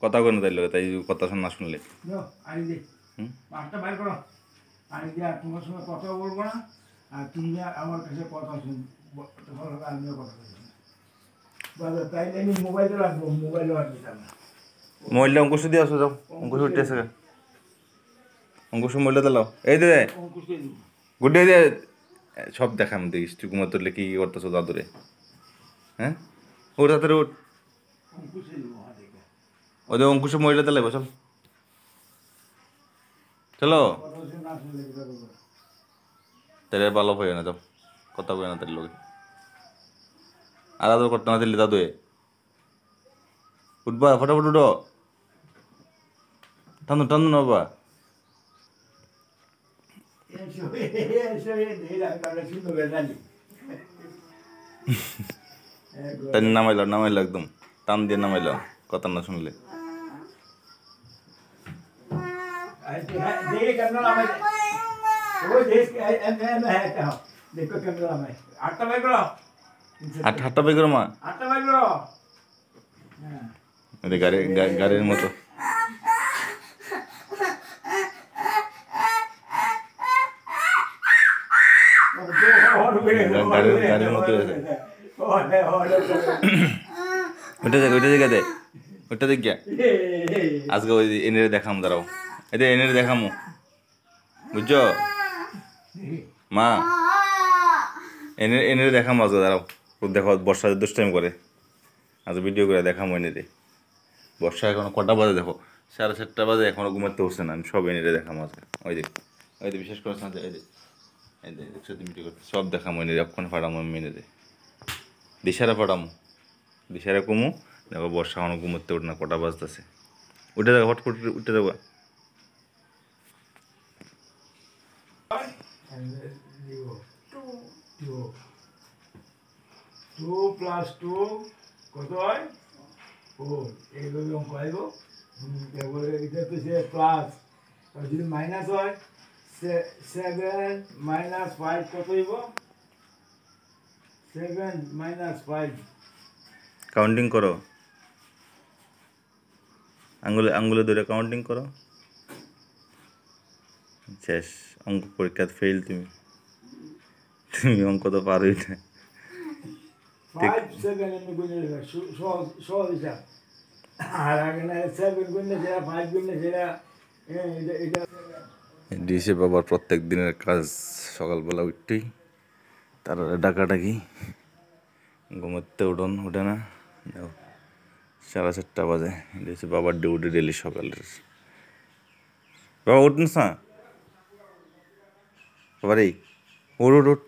কথা কই না তাইলে তাই কথা না শুনলে মাঠটা বাইর করো আমি দিয়ে আর তোমার সঙ্গে কথা বলবো না আর তুমি আমার কাছে কথা শুন আমিও কথা বলবো তাইলে আমি মোবাইলে রাখবো মোবাইলও আর দিতাম না মোবাইলটা অঙ্কুশ দিয়ে আসো যাও অঙ্কুশ উঠতেছে অঙ্কুশ মোবাইলটা দিলাও এই দে গুড ডে সব দেখাম দেখিস তুই ঘুমা তুললে কি করতেছো দাদুরে হ্যাঁ ওর তাড়াতাড়ি উঠ ওদের অঙ্কুশের মোবাইলটা দিলে চল চলো তাহলে ভালো হয়ে না যাও কথা কই না তাহলে লোকে আর আদর করতে না দিল্লি দাদু উঠবা ফটাফট উঠো টানো টানো না বাবা তাই নামাইলো একদম টান দিয়ে নামাইলো কথা না শুনলে হাটটা বের করো মা গাড়ির মতো গাড়ির মতো ওইটা জায়গাতে ওইটা দেখ গিয়া আজকে ওই এনে দেখাম দাঁড়াও এটা এনে দেখামো বুঝছো মা এনে দেখাম আজকে দাঁড়াও দেখো বর্ষা দুষ্টাইম করে আজ ভিডিও করে দেখাম এনে রে বর্ষা এখনো কটা বাজে দেখো 7:30 বাজে এখনো ঘুমাতে উঠছে না আমি সব এনে দেখাম আজকে ওই দেখ বিশেষ করে এই দেখ ভিডিও করতে সব দেখাম এনে অক্ষণ ফাটাম আমি এনে দে দিশারা ফাটাম দিশারা কমু দেখো বর্ষা এখনো ঘুমাতে উঠ না কটা বাজতেছে উঠে দেখো হট করে উঠে দেবো টু প্লাস টু কত হয় 4 এইভাবে অঙ্ক আইব এটা তো সে প্লাস আর যদি মাইনাস হয় 7 মাইনাস 5 কত হইব 7 মাইনাস 5 কাউন্টিং করো আঙ্গুলে ধরে কাউন্টিং করো শেষ অঙ্ক পরীক্ষা ফেল তুমি অঙ্ক তো পারোই না 5 7 এমনি গুণে সহজ হিসাব আর আগে না 7 গুণে যেটা 5 গুণে যেটা এটা ডিসে বাবার প্রত্যেক দিনের কাজ সকালবেলা উঠতেই তার ডাকাডাকি ঘুমাতে উঠে না 7:30 বাজে ডিসে বাবার ডিউটি ডেলি সকালের বাবা উঠুন না বাবা রে উঠ